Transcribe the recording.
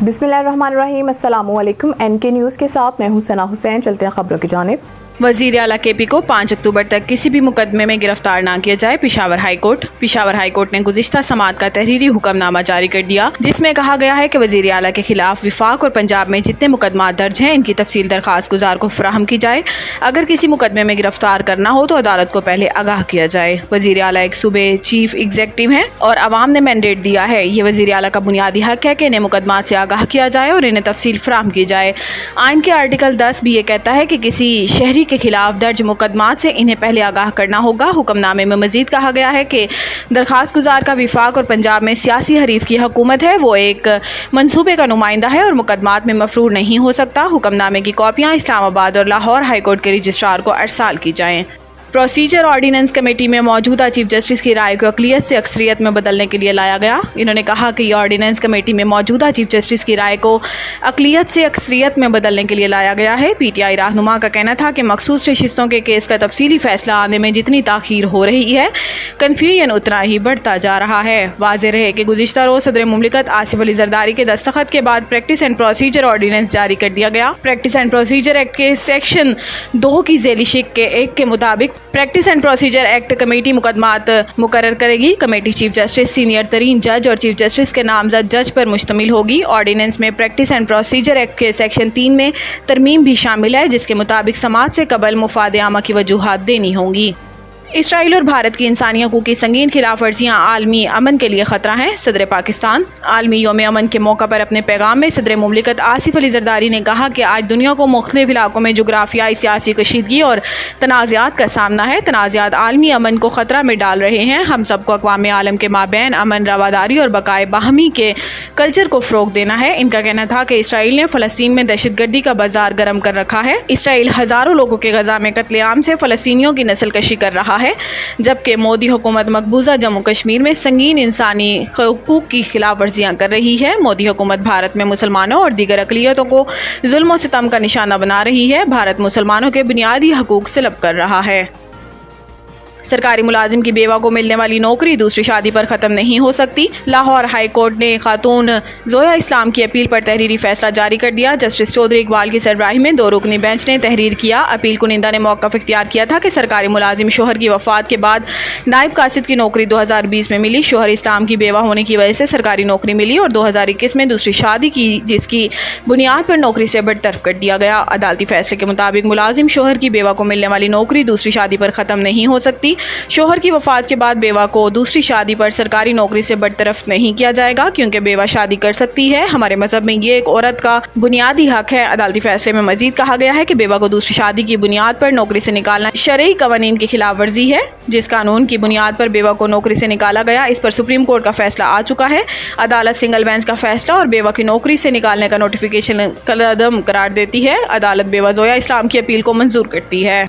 बिस्मिल्लाहिर्रहमानिर्रहीम। अस्सलाम वालेकुम। NK न्यूज़ के साथ मैं हूं सना हुसैन। चलते हैं खबरों की जानिब। वज़ीर आला KP को 5 अक्टूबर तक किसी भी मुकदमे में गिरफ्तार ना किया जाए। पेशावर हाई कोर्ट ने गुज़िश्ता समात का तहरीरी हुक्मनामा जारी कर दिया, जिसमें कहा गया है कि वज़ीर आला के खिलाफ विफाक और पंजाब में जितने मुकदमा दर्ज हैं, इनकी तफसील दरख्वास्त गुजार को फराहम की जाए। अगर किसी मुकदमे में गिरफ्तार करना हो तो अदालत को पहले आगाह किया जाए। वज़ीर आला एक सूबे चीफ एग्जीक्यूटिव हैं और अवाम ने मैंडेट दिया है। ये वज़ीर आला का बुनियादी हक है कि इन्हें मुकदमात से आगाह किया जाए और इन्हें तफसील फराहम की जाए। आइन के आर्टिकल 10 भी ये कहता है कि किसी शहरी के खिलाफ दर्ज मुकदमात से इन्हें पहले आगाह करना होगा। हुक्मनामे में मजीद कहा गया है कि दरख्वास्त गुजार का विफाक और पंजाब में सियासी हरीफ की हुकूमत है, वो एक मंसूबे का नुमाइंदा है और मुकदमात में मफरूर नहीं हो सकता। हुक्मनामे की कॉपियाँ इस्लामाबाद और लाहौर हाई कोर्ट के रजिस्ट्रार को अरसाल की जाएँ। प्रोसीजर ऑर्डिनेंस कमेटी में मौजूदा चीफ जस्टिस की राय को अक़लियत से अक्सरियत में बदलने के लिए लाया गया। इन्होंने कहा कि ये ऑर्डिनेंस कमेटी में मौजूदा चीफ जस्टिस की राय को अक़लियत से अक्सरियत में बदलने के लिए लाया गया है। PTI रहनुमा का कहना था कि मखसूस नशिस्तों के केस का तफसीली फैसला आने में जितनी ताख़ीर हो रही है, कन्फ्यूजन उतना ही बढ़ता जा रहा है। वाज़ेह रहे कि गुज़िश्ता रोज़ सदर मुमलिकत आसिफ अली ज़रदारी के दस्तखत के बाद प्रैक्टिस एंड प्रोसीजर ऑर्डिनेंस जारी कर दिया गया। प्रैक्टिस एंड प्रोसीजर एक्ट के सेक्शन 2 की ज़ेली शिक के 1 के मुताबिक practice and procedure act committee मुकदमात मुकर्रर करेगी। कमेटी चीफ जस्टिस, सीनियर तरीन जज और चीफ जस्टिस के नामजद जज पर मुश्तमिल होगी। ऑर्डिनेंस में प्रैक्टिस एंड प्रोसीजर एक्ट के सेक्शन 3 में तरमीम भी शामिल है, जिसके मुताबिक समात से कबल मुफाद आमा की वजूहात देनी होंगी। इसराइल और भारत की इंसानी हकूक़ की संगीन खिलाफ वर्जियाँ आलमी अमन के लिए ख़तरा हैं। सदर पाकिस्तान आलमी यौम अमन के मौका पर अपने पैगाम में सदर मुमलिकत आसिफ अली ज़रदारी ने कहा कि आज दुनिया को मुख्तलिफ इलाकों में जोग्राफियाई सियासी कशीदगी और तनाज़ात का सामना है। तनाज़ात आलमी अमन को ख़तरा में डाल रहे हैं। हम सबको अक़वाम आलम के माबैन अमन, रवादारी और बकाए बाहमी के कल्चर को फ़रोग़ देना है। इनका कहना था कि इसराइल ने फ़लस्तीन में दहशतगर्दी का बाजार गर्म कर रखा है। इसराइल हज़ारों लोगों के गज़ा में कत्लेआम से फ़लस्तीनियों की नस्ल कशी कर रहा है, जबकि मोदी हुकूमत मकबूजा जम्मू कश्मीर में संगीन इंसानी हकूक़ की खिलाफ वर्जियाँ कर रही है। मोदी हुकूमत भारत में मुसलमानों और दीगर अक़लियतों को जुल्म और सितम का निशाना बना रही है। भारत मुसलमानों के बुनियादी हकूक़ सलब कर रहा है। सरकारी मुलाजिम की बेवा को मिलने वाली नौकरी दूसरी शादी पर ख़त्म नहीं हो सकती। लाहौर हाई कोर्ट ने खातून ज़ोया इस्लाम की अपील पर तहरीरी फैसला जारी कर दिया। जस्टिस चौधरी इकबाल की सरबराही में 2 रुकनी बेंच ने तहरीर किया। अपील कुनिंदा ने मौक़िफ़ इख्तियार किया था कि सरकारी मुलाजिम शोहर की वफ़ात के बाद नायब कासिद की नौकरी 2020 में मिली। शोहर इस्लाम की बेवा होने की वजह से सरकारी नौकरी मिली और 2021 में दूसरी शादी की, जिसकी बुनियाद पर नौकरी से बरतरफ कर दिया गया। अदालती फैसले के मुताबिक मुलाजिम शोहर की बेवा को मिलने वाली नौकरी दूसरी शादी पर ख़त्म नहीं हो सकती। शोहर की वफात के बाद बेवा को दूसरी शादी पर सरकारी नौकरी से बरतरफ नहीं किया जाएगा, क्योंकि बेवा शादी कर सकती है। हमारे मजहब में ये एक औरत का बुनियादी हक है। अदालती फैसले में मजीद कहा गया है कि बेवा को दूसरी शादी की बुनियाद पर नौकरी से निकालना शरई कवानीन की खिलाफ वर्जी है। जिस कानून की बुनियाद पर बेवा को नौकरी से निकाला गया, इस पर सुप्रीम कोर्ट का फैसला आ चुका है। अदालत सिंगल बेंच का फैसला और बेवा की नौकरी से निकालने का नोटिफिकेशन कलअदम करार देती है। अदालत बेवा ज़ोया इस्लाम की अपील को मंजूर करती है।